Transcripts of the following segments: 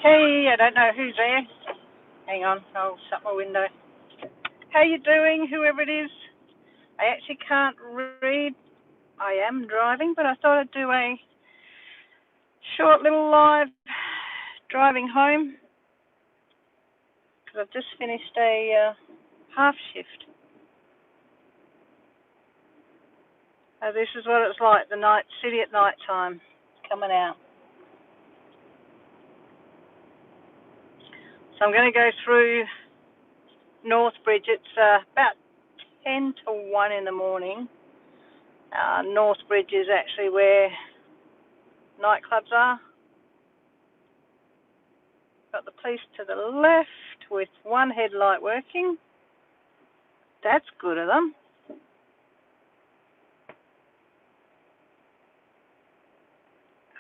Hey, I don't know who's there. Hang on, I'll shut my window. How you doing, whoever it is? I actually can't read. I am driving, but I thought I'd do a short little live driving home because I've just finished a half shift. This is what it's like, the night city at night time, coming out. So I'm going to go through Northbridge. It's about 10 to 1 in the morning. Northbridge is actually where nightclubs are. Got the police to the left with one headlight working. That's good of them.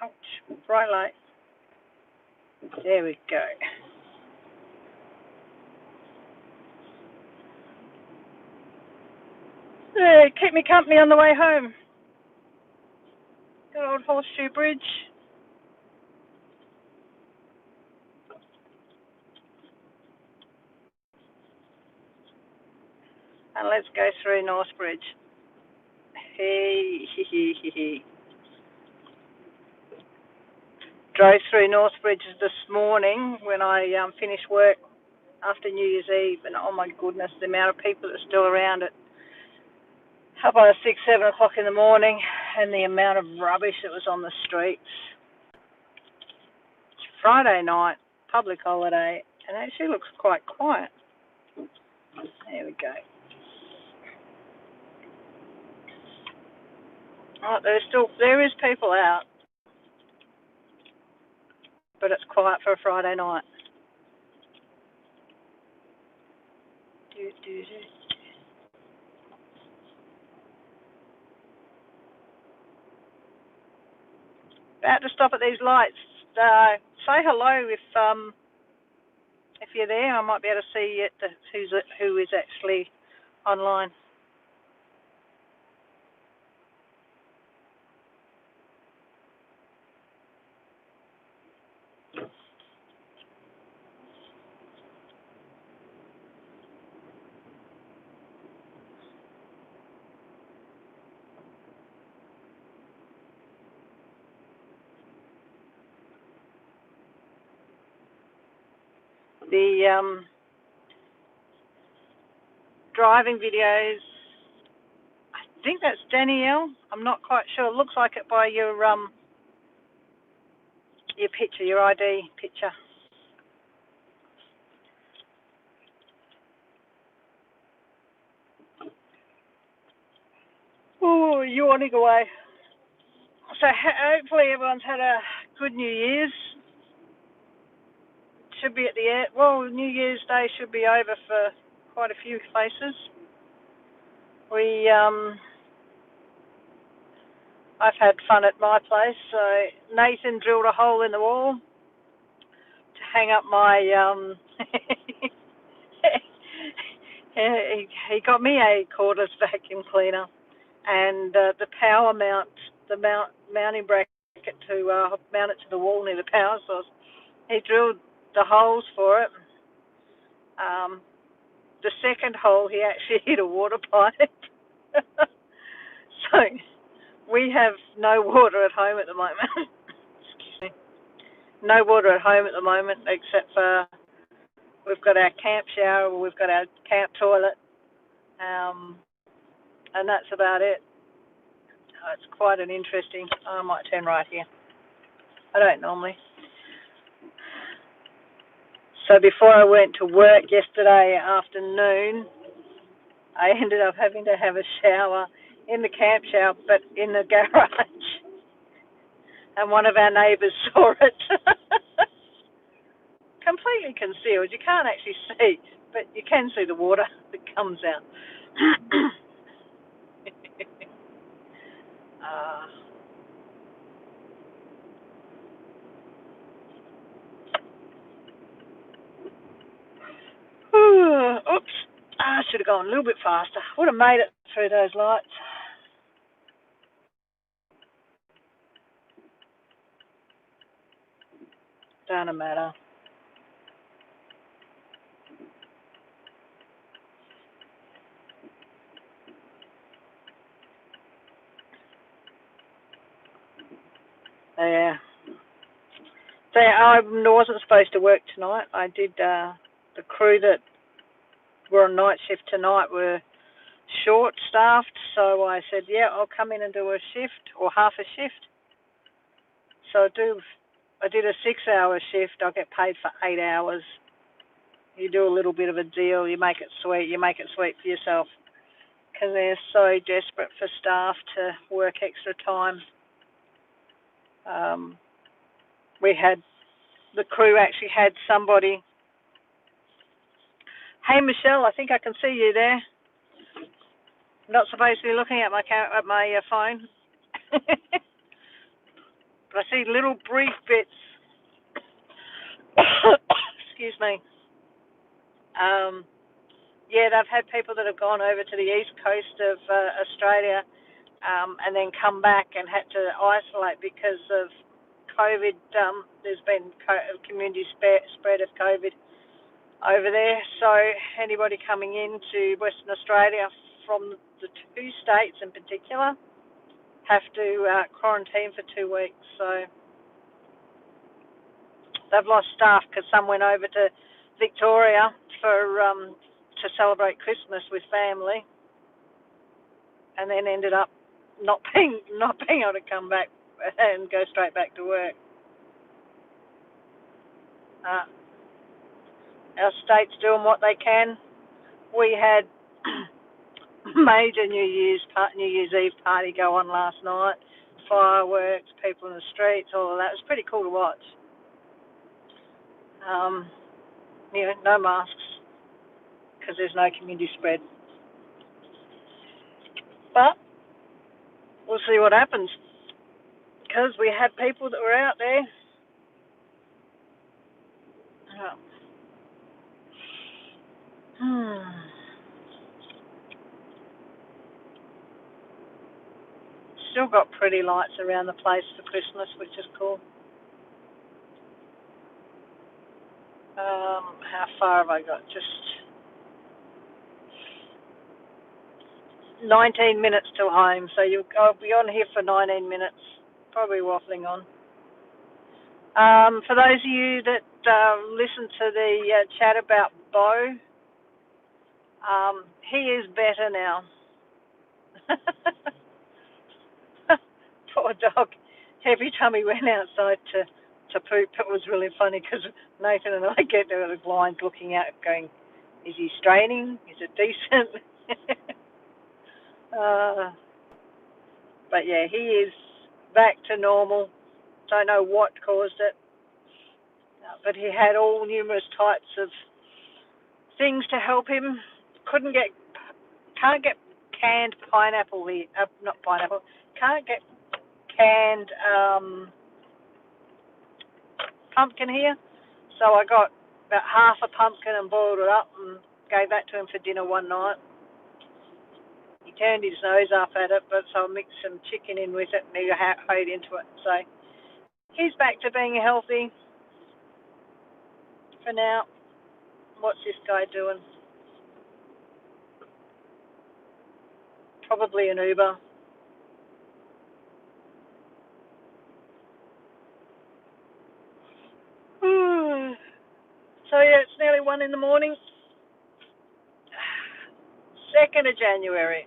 Ouch, bright light. There we go. Keep me company on the way home. Good old Horseshoe Bridge. And let's go through Northbridge. Hey. Drove through Northbridge this morning when I finished work after New Year's Eve, and oh my goodness, the amount of people that are still around it. Up by 6, 7 o'clock in the morning, and the amount of rubbish that was on the streets. It's Friday night, public holiday, and it actually looks quite quiet. There we go. Oh, there is people out, but it's quiet for a Friday night. About to stop at these lights. Say hello if you're there. I might be able to see who is actually online. The driving videos, I think that's Danielle. I'm not quite sure. It looks like it by your picture, your ID picture. Oh, yawning away. So hopefully everyone's had a good New Year's. Should be at the end. Well, New Year's Day should be over for quite a few places. I've had fun at my place. So Nathan drilled a hole in the wall to hang up my. He got me a cordless vacuum cleaner and the power mount, the mounting bracket to mount it to the wall near the power source. He drilled the holes for it. The second hole, he actually hit a water pipe. So we have no water at home at the moment. Excuse me. No water at home at the moment except for we've got our camp shower, we've got our camp toilet, and that's about it. It's quite an interesting. I might turn right here. I don't normally. So before I went to work yesterday afternoon, I ended up having to have a shower in the camp shower, but in the garage. And one of our neighbours saw it. Completely concealed. You can't actually see, but you can see the water that comes out. Oops. I should have gone a little bit faster. Would have made it through those lights. Doesn't matter. Yeah. So I wasn't supposed to work tonight. I did. The crew that were on night shift tonight were short-staffed, so I said, yeah, I'll come in and do a shift or half a shift. So I did a 6-hour shift. I'll get paid for 8 hours. You do a little bit of a deal. You make it sweet. You make it sweet for yourself because they're so desperate for staff to work extra time. The crew actually had somebody. Hey, Michelle, I think I can see you there. I'm not supposed to be looking at my phone. But I see little brief bits. Excuse me. Yeah, they've had people that have gone over to the east coast of Australia and then come back and had to isolate because of COVID. There's been community spread of COVID over there. So anybody coming into Western Australia from the 2 states in particular have to quarantine for 2 weeks. So they've lost staff because some went over to Victoria to celebrate Christmas with family, and then ended up not being able to come back and go straight back to work. Our state's doing what they can. We had major New Year's Eve party go on last night. Fireworks, people in the streets, all of that. It was pretty cool to watch. No masks because there's no community spread. But we'll see what happens because we had people that were out there. Still got pretty lights around the place for Christmas, which is cool. How far have I got? Just 19 minutes till home, so I'll be on here for 19 minutes, probably waffling on. For those of you that listen to the chat about Bo, he is better now. Poor dog. Every time he went outside to poop, it was really funny because Nathan and I get to the blinds looking out going, is he straining? Is it decent? But yeah, he is back to normal. Don't know what caused it. But he had all numerous types of things to help him. Can't get canned pineapple here. Not pineapple. Can't get canned pumpkin here. So I got about half a pumpkin and boiled it up and gave that to him for dinner one night. He turned his nose up at it, but so I mixed some chicken in with it and he ate into it. So he's back to being healthy for now. What's this guy doing? Probably an Uber. So yeah, it's nearly 1 a.m. 2nd of January.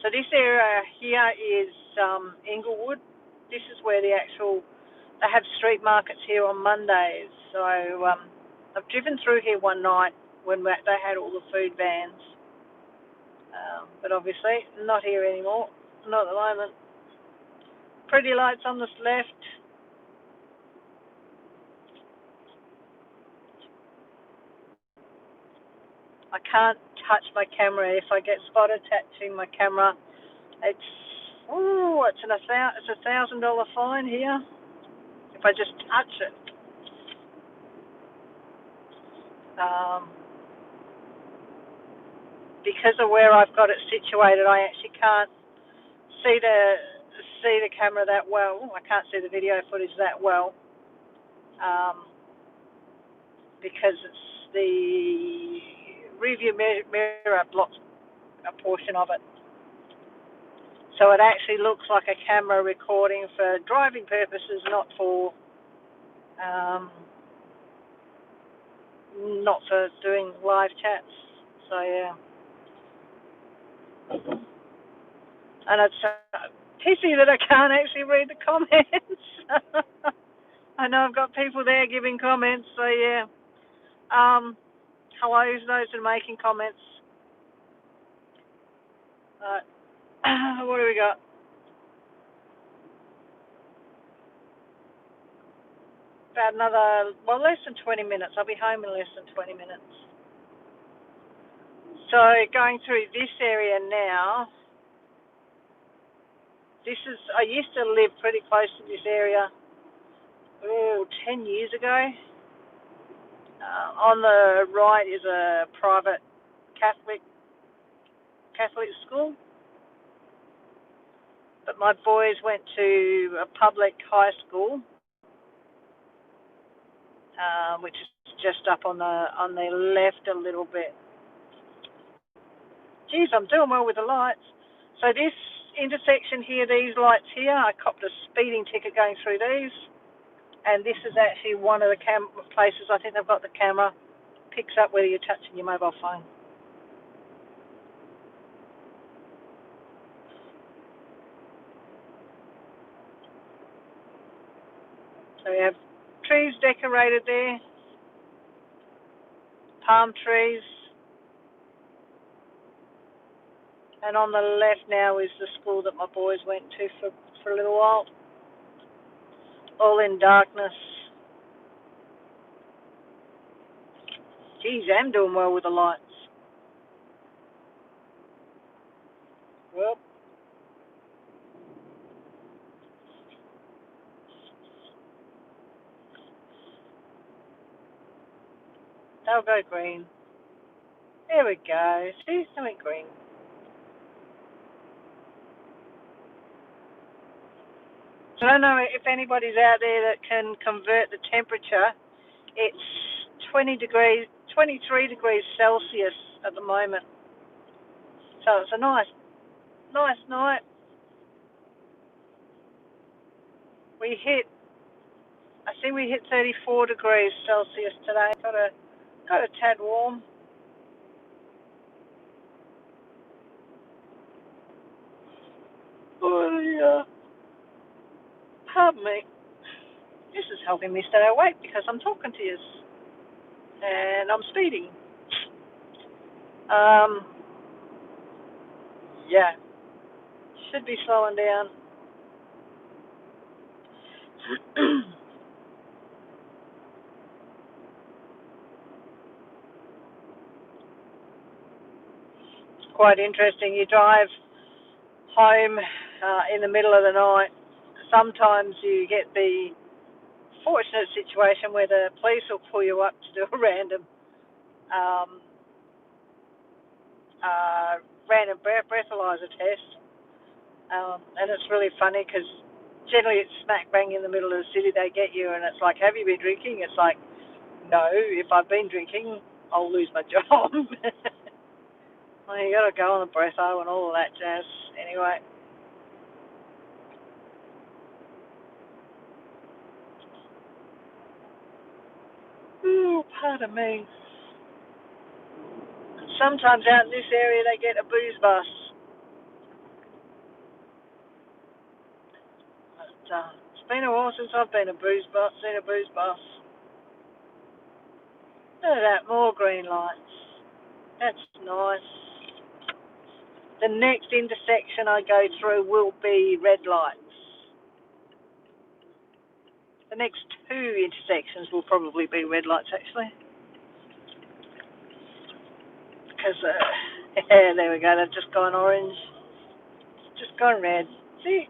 So this area here is Inglewood. This is where they have street markets here on Mondays. So I've driven through here one night when they had all the food vans. But obviously not here anymore, not at the moment. Pretty lights on this left. I can't touch my camera. If I get spotted touching my camera, it's a $1,000 fine here if I just touch it. Because of where I've got it situated, I actually can't see the camera that well. I can't see the video footage that well because it's the rearview mirror blocks a portion of it. So it actually looks like a camera recording for driving purposes, not for doing live chats. So yeah, and it's pissy that I can't actually read the comments. I know I've got people there giving comments. So yeah, hello to those that are making comments. What do we got? About another, less than 20 minutes. I'll be home in less than 20 minutes. So going through this area now, I used to live pretty close to this area, 10 years ago. On the right is a private Catholic school, but my boys went to a public high school, which is just up on the left a little bit. Geez, I'm doing well with the lights. So this intersection here, these lights here, I copped a speeding ticket going through these, and this is actually one of the places I think they've got the camera, picks up whether you're touching your mobile phone. So we have trees decorated there, palm trees, and on the left now is the school that my boys went to for a little while, all in darkness. Geez, I'm doing well with the lights. Well, they'll go green. There we go. See, they went green. So I don't know if anybody's out there that can convert the temperature. It's 23 degrees Celsius at the moment. So it's a nice night. I think we hit 34 degrees Celsius today. Got a tad warm. Oh yeah. Pardon me. This is helping me stay awake because I'm talking to you. And I'm speeding. Yeah. Should be slowing down. Quite interesting. You drive home in the middle of the night. Sometimes you get the fortunate situation where the police will pull you up to do a random breathalyzer test, and it's really funny because generally it's smack bang in the middle of the city they get you, and it's like, have you been drinking? It's like, no, if I've been drinking, I'll lose my job. Well, you got to go on the breatho and all of that jazz. Anyway. Ooh, pardon me. Sometimes out in this area they get a booze bus. But, it's been a while since I've seen a booze bus. Look at that, more green lights. That's nice. The next intersection I go through will be red lights. The next two intersections will probably be red lights, actually. Because, there we go, they've just gone orange. Just gone red. See?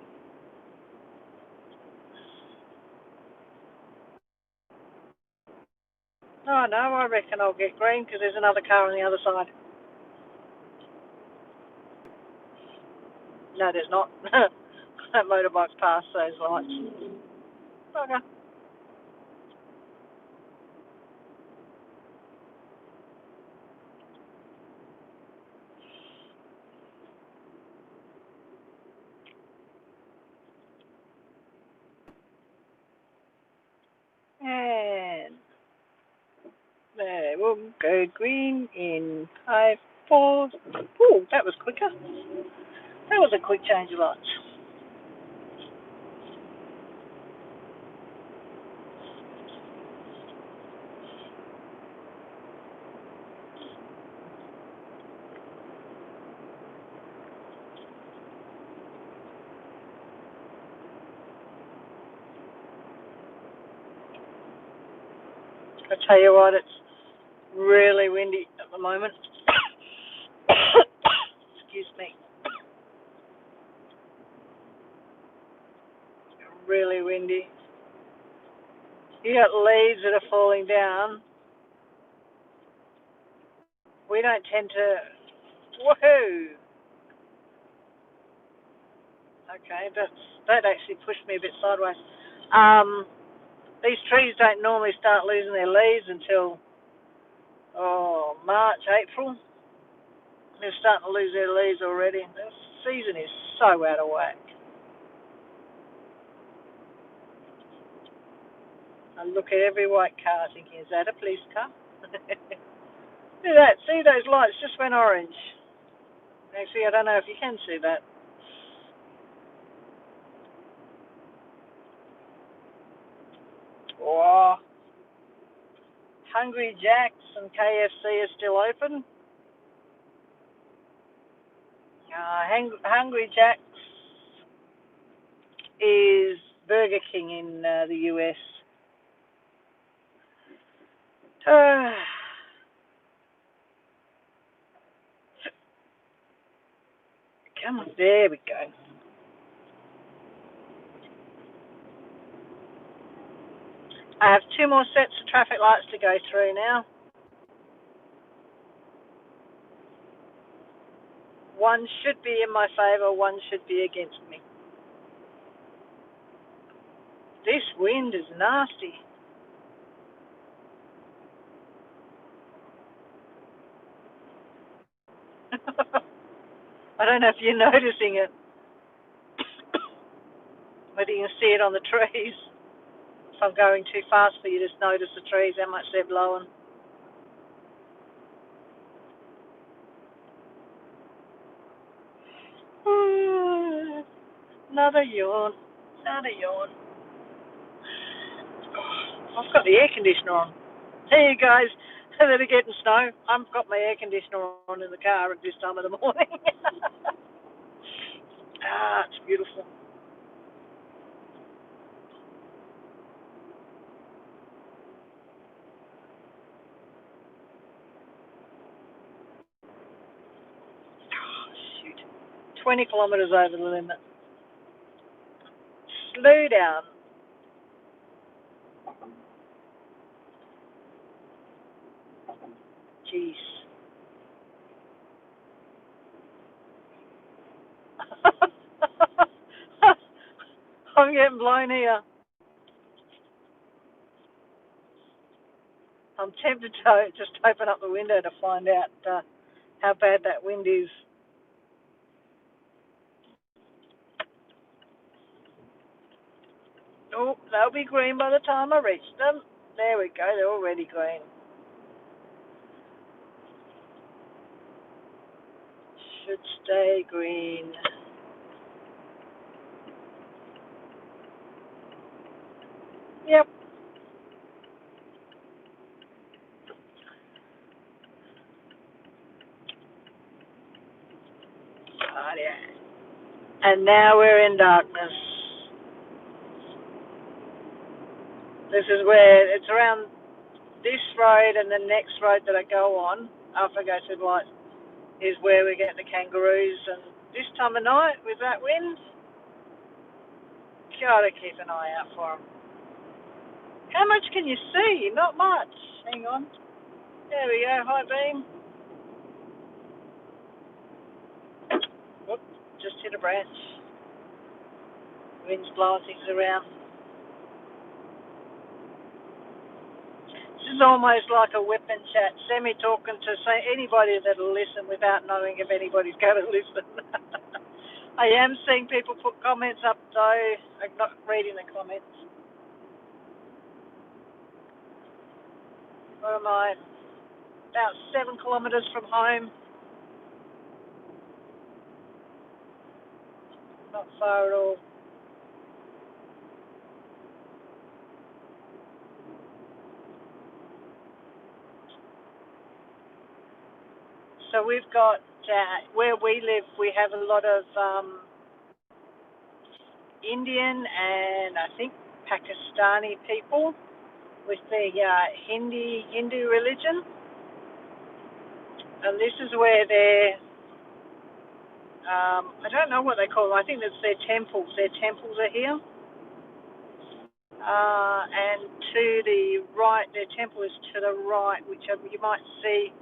Oh, no, I reckon I'll get green because there's another car on the other side. No, there's not. That motorbike's past those lights. Okay. go green in 5, 4. Ooh, that was quicker. That was a quick change of lights. I tell you what, it's really windy at the moment. Excuse me. Really windy. You got leaves that are falling down. We don't tend to. Woohoo! Okay, that actually pushed me a bit sideways. These trees don't normally start losing their leaves until March, April. They're starting to lose their leaves already. The season is so out of whack. I look at every white car thinking, is that a police car? See that? See, those lights just went orange. Actually, I don't know if you can see that. Oh, Hungry Jack's and KFC are still open. Hungry Jack's is Burger King in the US. Come on, there we go. I have 2 more sets of traffic lights to go through now. One should be in my favour, one should be against me. This wind is nasty. I don't know if you're noticing it. Whether you can see it on the trees. If I'm going too fast for you, just notice the trees, how much they're blowing. Another yawn. Another yawn. I've got the air conditioner on. Hey, you guys that are getting snow, I've got my air conditioner on in the car at this time of the morning. It's beautiful. Shoot. 20 kilometres over the limit. Slow down. Jeez. I'm getting blown here. I'm tempted to just open up the window to find out how bad that wind is. Oh, they'll be green by the time I reach them. There we go, they're already green. Should stay green. Yep. Oh, yeah. And now we're in darkness. This is where it's around this road and the next road that I go on after I go to the light is where we get the kangaroos. And this time of night with that wind, gotta keep an eye out for them. How much can you see? Not much. Hang on. There we go. High beam. Whoop, just hit a branch. Wind's blowing things around. This is almost like a weapon chat, semi-talking to anybody that'll listen without knowing if anybody's going to listen. I am seeing people put comments up, though. I'm not reading the comments. What am I? about 7 kilometres from home. Not far at all. So we've got, where we live, we have a lot of Indian and I think Pakistani people with the Hindu religion. And this is where I don't know what they call them. I think that's their temples. Their temples are here. And to the right, their temple is to the right, which you might see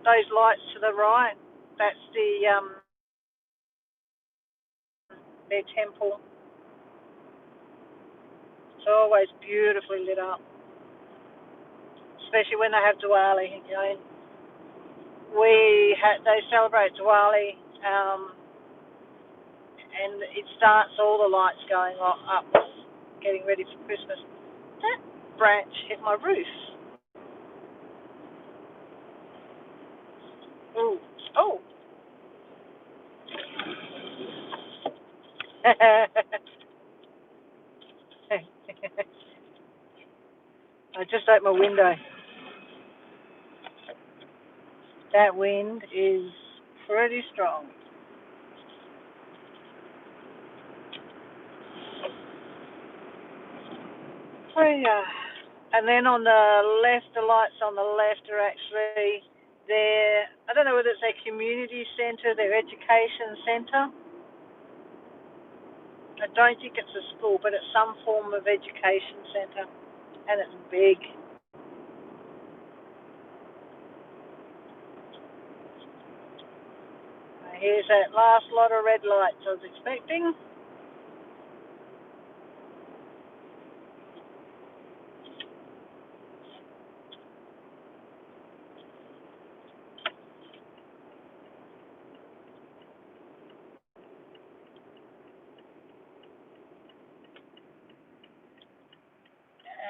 those lights to the right. That's their temple. It's always beautifully lit up, especially when they have Diwali. You know, they celebrate Diwali, and it starts all the lights going up, getting ready for Christmas. That branch hit my roof. Ooh. Oh. I just opened my window. That wind is pretty strong. Oh yeah. And then on the left, the lights on the left are actually their, I don't know whether it's their community centre, their education centre. I don't think it's a school, but it's some form of education centre, and it's big. Here's that last lot of red lights I was expecting.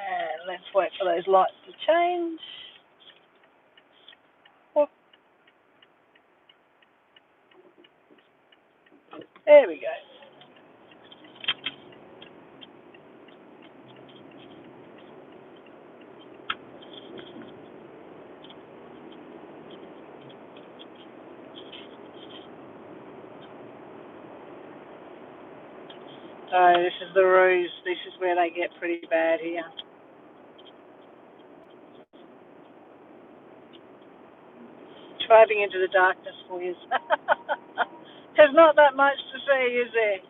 And let's wait for those lights to change. Oh. There we go. So this is the ruse. This is where they get pretty bad here. Driving into the darkness for you. There's not that much to see, is there?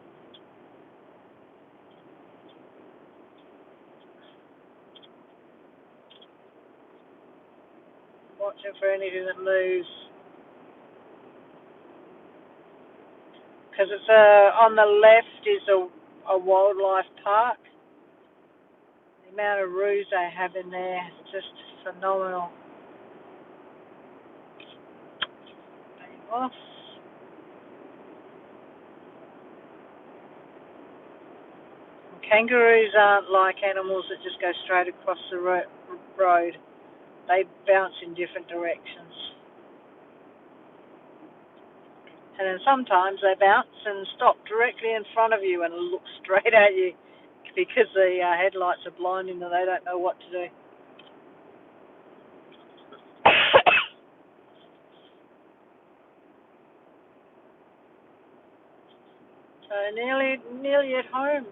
Watching for anything that moves. Because it's on the left is a wildlife park. The amount of roos they have in there is just phenomenal. Off. Kangaroos aren't like animals that just go straight across the road. They bounce in different directions. And then sometimes they bounce and stop directly in front of you and look straight at you because the headlights are blinding and they don't know what to do. So nearly at home.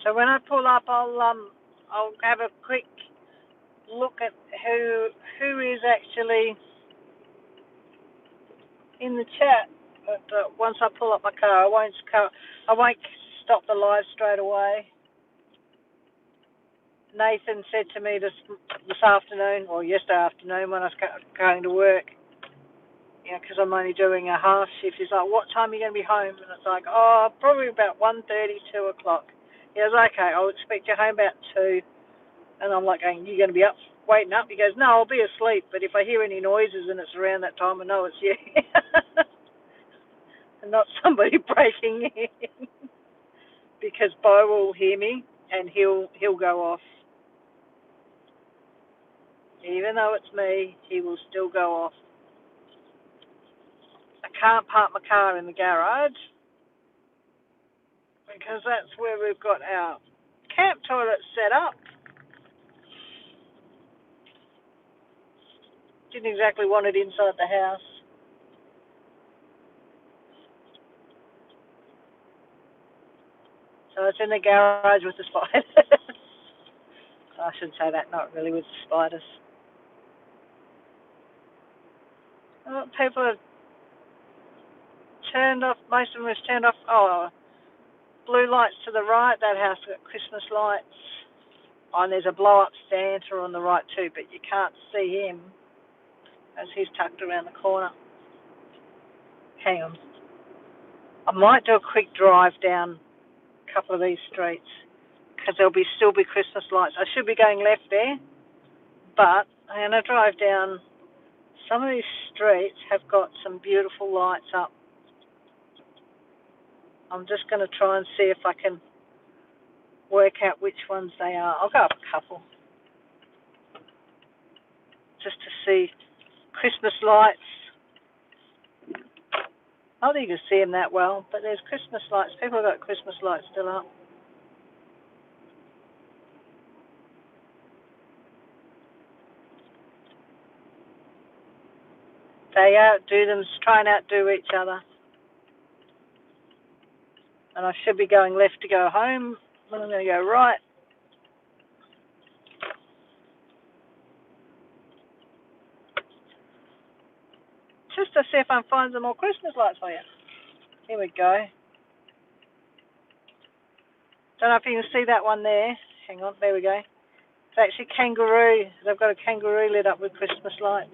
So when I pull up, I'll have a quick look at who is actually in the chat. But once I pull up my car, I won't stop the live straight away. Nathan said to me this afternoon, or yesterday afternoon when I was going to work, because I'm only doing a half shift, he's like, what time are you going to be home? And it's like, probably about 1:30, 2 o'clock. He goes, okay, I'll expect you home about 2. And I'm like, going, you going to be up, waiting up? He goes, no, I'll be asleep, but if I hear any noises and it's around that time, I know it's you. And not somebody breaking in. because Bo will hear me and he'll go off. Even though it's me, he will still go off. I can't park my car in the garage because that's where we've got our camp toilet set up. Didn't exactly want it inside the house. So it's in the garage with the spiders. I shouldn't say that, not really with the spiders. Well, people have turned off, most of them have turned off, blue lights to the right. That house has got Christmas lights. Oh, and there's a blow-up Santa on the right too, but you can't see him as he's tucked around the corner. Hang on. I might do a quick drive down a couple of these streets because there'll still be Christmas lights. I should be going left there, but I'm going to drive down. Some of these streets have got some beautiful lights up. I'm just going to try and see if I can work out which ones they are. I'll go up a couple just to see Christmas lights. I don't think you can see them that well, but there's Christmas lights. People have got Christmas lights still up. They try and outdo each other. And I should be going left to go home, but I'm going to go right. Just to see if I can find some more Christmas lights for you. Here we go. Don't know if you can see that one there. Hang on, there we go. It's actually kangaroo. They've got a kangaroo lit up with Christmas lights.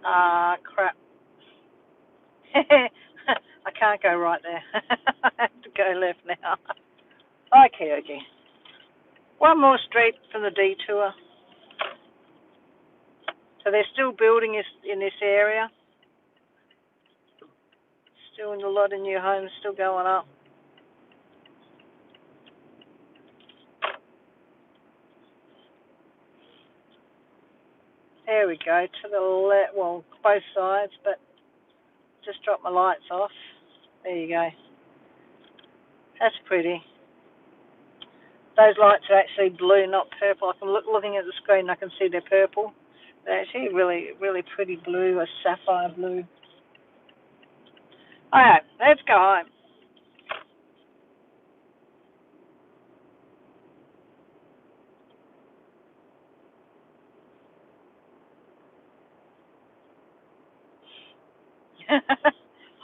Ah, crap. I can't go right there. I have to go left now. Okay. One more street from the detour. So they're still building in this area. Still in a lot of new homes, still going up. There we go, to the left, well, both sides, but just dropped my lights off. There you go. That's pretty. Those lights are actually blue, not purple. I can looking at the screen, I can see they're purple. They're actually really, really pretty blue, a sapphire blue. All right, let's go home.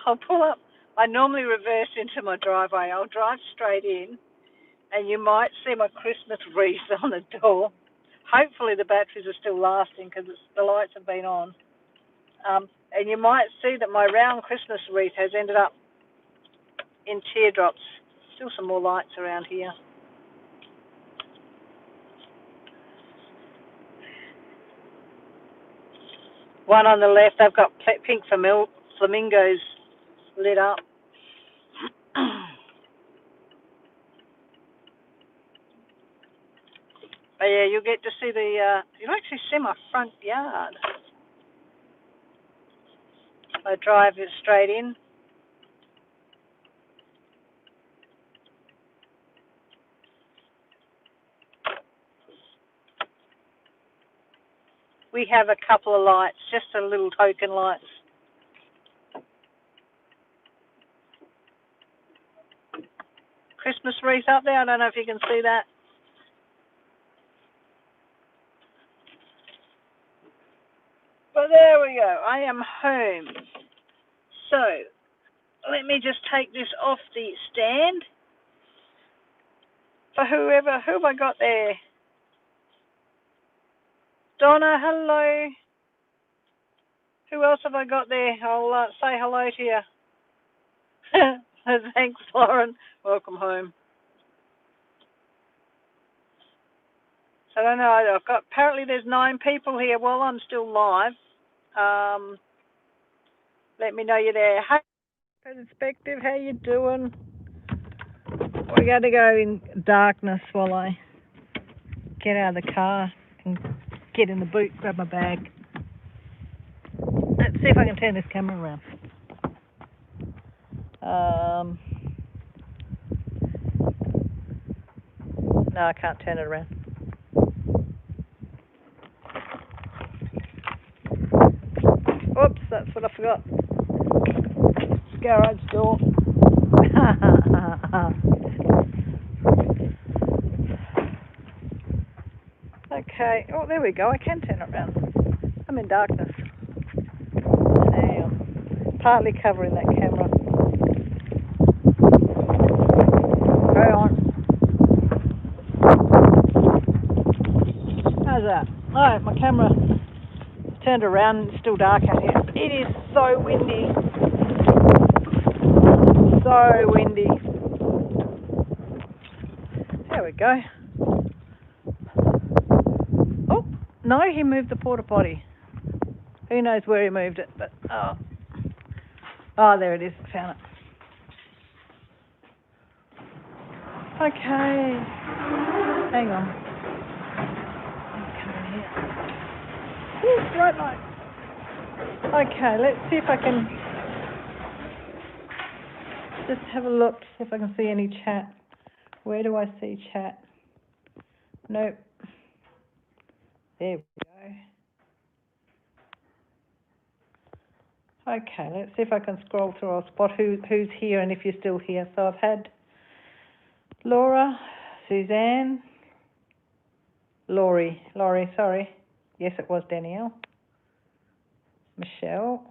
I'll pull up. I normally reverse into my driveway. I'll drive straight in, and you might see my Christmas wreath on the door. Hopefully the batteries are still lasting because the lights have been on. And you might see that my round Christmas wreath has ended up in teardrops. Still some more lights around here. One on the left, they've got pink flamingos lit up. But yeah, you'll get to see you'll actually see my front yard. I drive it straight in. We have a couple of lights, just a little token lights. Christmas wreath up there, I don't know if you can see that. But there we go, I am home. So, let me just take this off the stand. For who have I got there? Donna, hello. Who else have I got there? I'll say hello to you. Thanks, Lauren. Welcome home. So I don't know, apparently there's 9 people here while I'm still live. Let me know you're there. Hey, Perspective, how you doing? We're going to go in darkness while I get out of the car and get in the boot, grab my bag. Let's see if I can turn this camera around. No, I can't turn it around. Oops, that's what I forgot. Garage door. Okay, oh, there we go. I can turn it around. I'm in darkness. Now, partly covering that camera. Go on. How's that? Oh, my camera turned around. It's still dark out here. It is so windy. So windy. There we go. Oh, no, he moved the porta potty. Who knows where he moved it, but oh, there it is. I found it. Okay. Hang on. Come in here. Ooh, bright light. Okay, let's see if I can just have a look, see if I can see any chat. Where do I see chat? Nope. There we go. Okay, let's see if I can scroll through. I'll spot who's here and if you're still here. So I've had Laura, Suzanne, Laurie, sorry. Yes, it was Danielle. Michelle.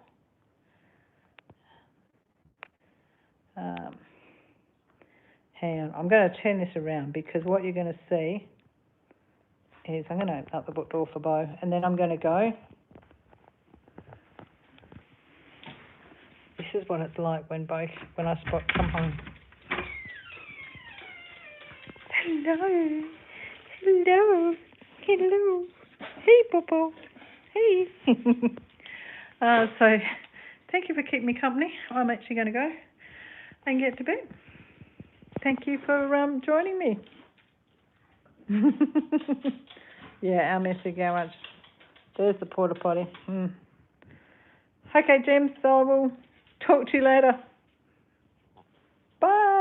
Hang on, I'm going to turn this around because what you're going to see is I'm going to open up the book door for Bo and then I'm going to go. This is what it's like when I come home. Hello. Hey, Popo. Hey. So, thank you for keeping me company. I'm actually going to go and get to bed. Thank you for joining me. Yeah, our messy garage. There's the porta potty. Okay, James, so I will talk to you later. Bye.